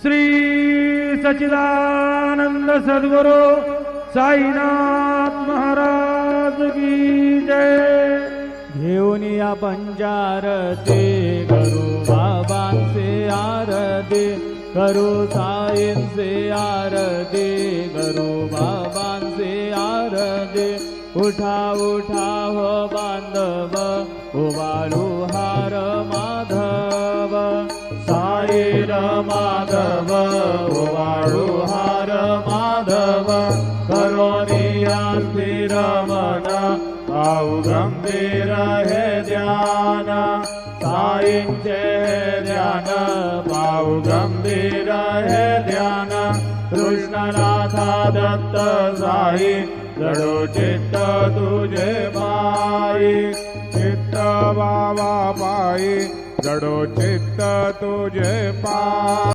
श्री सच्चिदानंद सद्गुरु साईनाथ महाराज की जय। घेऊन या पंचारती करू बाबांचे आरती, करू साईंचे आरती, करू बाबांचे आरती। उठा उठा हो बांधव, उभारू हार माधव, साईर माधव उभारू हार माधव। करोनिया स्थिर मन पाहू गंभीर हे ध्यान, साईंचे हे ध्यान पाहू गंभीर हे ध्यान। कृष्णनाथा दत्त साई जडो चित्त तुझे पायी, चित्त बाबा पायी जडो चित्त तुझे पायी।